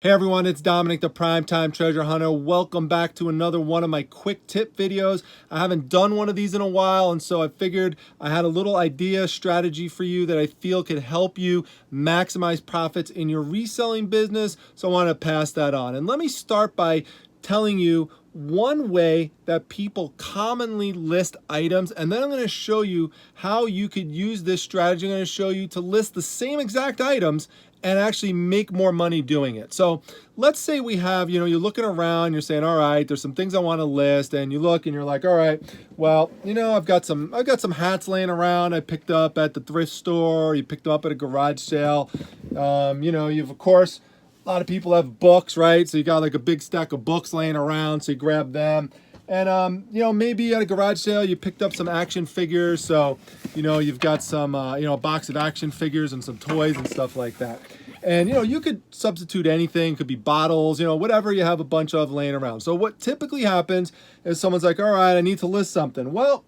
Hey everyone, it's Dominic, the Primetime Treasure Hunter. Welcome back to another one of my quick tip videos. I haven't done one of these in a while, and so I figured I had a little idea, strategy for you that I feel could help you maximize profits in your reselling business. So I want to pass that on. And let me start by telling you one way that people commonly list items, and then I'm going to show you how you could use this strategy. I'm going to show you to list the same exact items and actually make more money doing it. So let's say we have, you're looking around, you're saying, all right, there's some things I want to list, and you look and you're like, all right, well, I've got some hats laying around I picked up at the thrift store, you picked them up at a garage sale. You've, of course, a lot of people have books, right? So you got like a big stack of books laying around, so you grab them. And, maybe at a garage sale, you picked up some action figures. So, you've got some, a box of action figures and some toys and stuff like that. And, you could substitute anything. It could be bottles, whatever you have a bunch of laying around. So what typically happens is someone's like, all right, I need to list something. Well,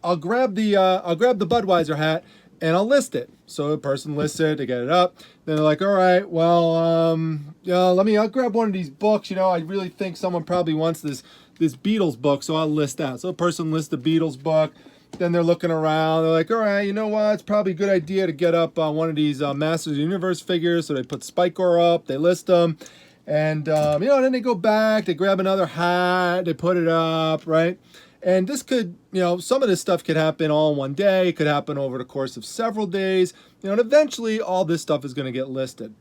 I'll grab the Budweiser hat and I'll list it. So the person lists it, they get it up. Then they're like, all right, well, I'll grab one of these books. I really think someone probably wants this Beatles book, so I'll list that. So a person lists the Beatles book. Then they're looking around. They're like, all right, you know what? It's probably a good idea to get up one of these Masters of the Universe figures. So they put Spike-Core up. They list them. And, then they go back. They grab another hat. They put it up, right? And this could, some of this stuff could happen all in one day. It could happen over the course of several days. And eventually all this stuff is going to get listed.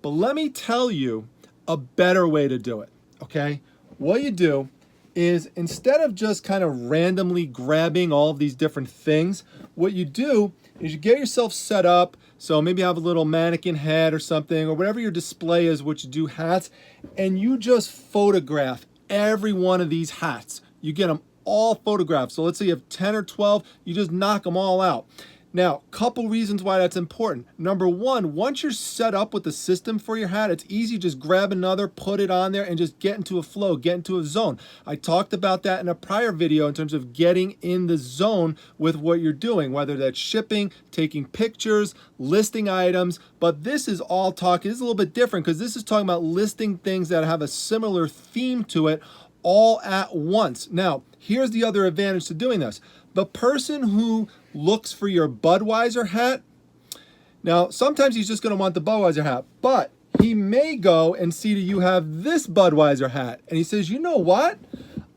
But let me tell you a better way to do it, okay? What you do is instead of just kind of randomly grabbing all of these different things, what you do is you get yourself set up. So maybe you have a little mannequin head or something, or whatever your display is, which you do hats, and you just photograph every one of these hats. You get them all photographed. So let's say you have 10 or 12, you just knock them all out. Now, couple reasons why that's important. Number one, once you're set up with the system for your hat, it's easy, just grab another, put it on there, and just get into a flow, get into a zone. I talked about that in a prior video in terms of getting in the zone with what you're doing, whether that's shipping, taking pictures, listing items, but this is all talk. It's a little bit different because this is talking about listing things that have a similar theme to it all at once. Now, here's the other advantage to doing this. The person who looks for your Budweiser hat, now sometimes he's just going to want the Budweiser hat, but he may go and see that you have this Budweiser hat, and he says, you know what?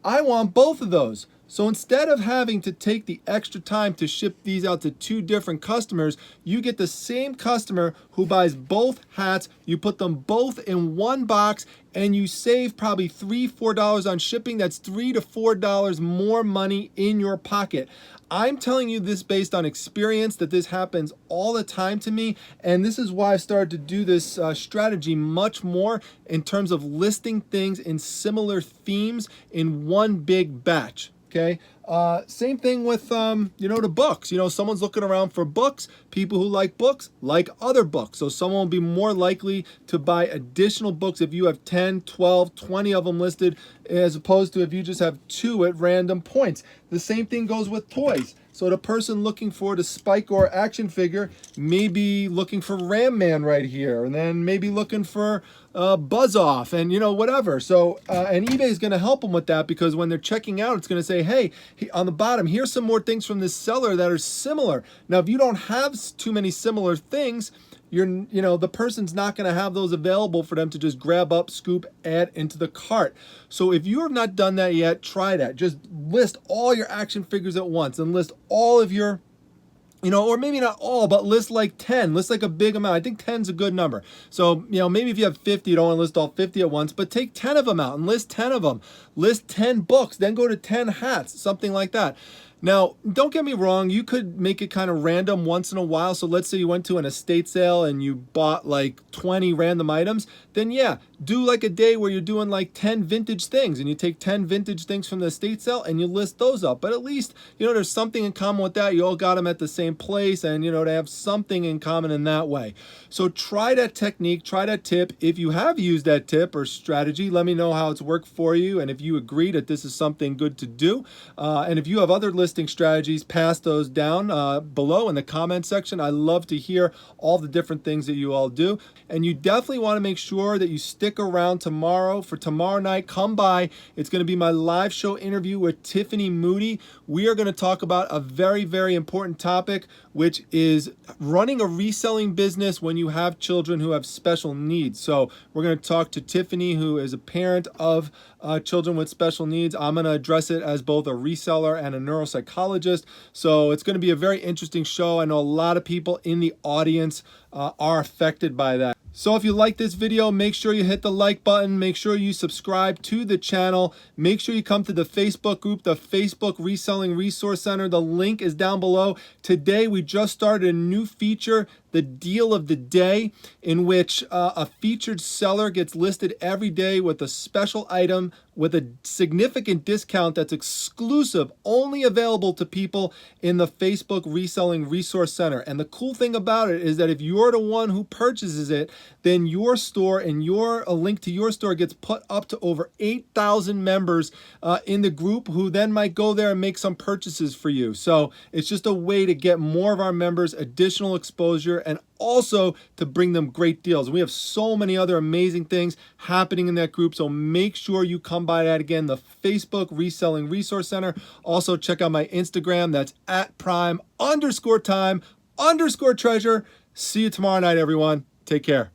I want both of those. So instead of having to take the extra time to ship these out to two different customers, you get the same customer who buys both hats, you put them both in one box, and you save probably $3, $4 on shipping. That's $3 to $4 more money in your pocket. I'm telling you this based on experience, that this happens all the time to me, and this is why I started to do this strategy much more in terms of listing things in similar themes in one big batch. Okay. Same thing with, the books. Someone's looking around for books. People who like books like other books. So someone will be more likely to buy additional books if you have 10, 12, 20 of them listed, as opposed to if you just have 2 at random points. The same thing goes with toys. So the person looking for the Spike-Core action figure may be looking for Ram Man right here, and then maybe looking for Buzz Off, and whatever. So and eBay is going to help them with that, because when they're checking out, it's going to say, hey, on the bottom, here's some more things from this seller that are similar. Now, if you don't have too many similar things, the person's not going to have those available for them to just grab up, scoop, add into the cart. So if you have not done that yet, try that. Just list all your action figures at once, and list all of your, or maybe not all, but list like 10, list like a big amount. I think 10's a good number. So, maybe if you have 50, you don't want to list all 50 at once, but take 10 of them out and list 10 of them. List 10 books, then go to 10 hats, something like that. Now, don't get me wrong, you could make it kind of random once in a while. So let's say you went to an estate sale and you bought like 20 random items, then yeah, do like a day where you're doing like 10 vintage things, and you take 10 vintage things from the estate sale and you list those up. But at least, there's something in common with that. You all got them at the same place, and they have something in common in that way. So try that technique, try that tip. If you have used that tip or strategy, let me know how it's worked for you, and if you agree that this is something good to do. And if you have other lists listing strategies, pass those down below in the comment section. I love to hear all the different things that you all do. And you definitely want to make sure that you stick around tomorrow. For tomorrow night, come by. It's going to be my live show interview with Tiffany Moody. We are going to talk about a very, very important topic, which is running a reselling business when you have children who have special needs. So we're going to talk to Tiffany, who is a parent of children with special needs. I'm going to address it as both a reseller and a neuropsychologist. So it's going to be a very interesting show. I know a lot of people in the audience are affected by that. So if you like this video, make sure you hit the like button. Make sure you subscribe to the channel. Make sure you come to the Facebook group, the Facebook Reselling Resource Center. The link is down below. Today, we just started a new feature, the deal of the day, in which a featured seller gets listed every day with a special item with a significant discount that's exclusive, only available to people in the Facebook Reselling Resource Center. And the cool thing about it is that if you're the one who purchases it, then your store and a link to your store gets put up to over 8,000 members in the group, who then might go there and make some purchases for you. So it's just a way to get more of our members additional exposure, and also to bring them great deals. We have so many other amazing things happening in that group, so make sure you come by that. Again, the Facebook Reselling Resource Center. Also check out my Instagram. That's @prime_time_treasure. See you tomorrow night, everyone. Take care.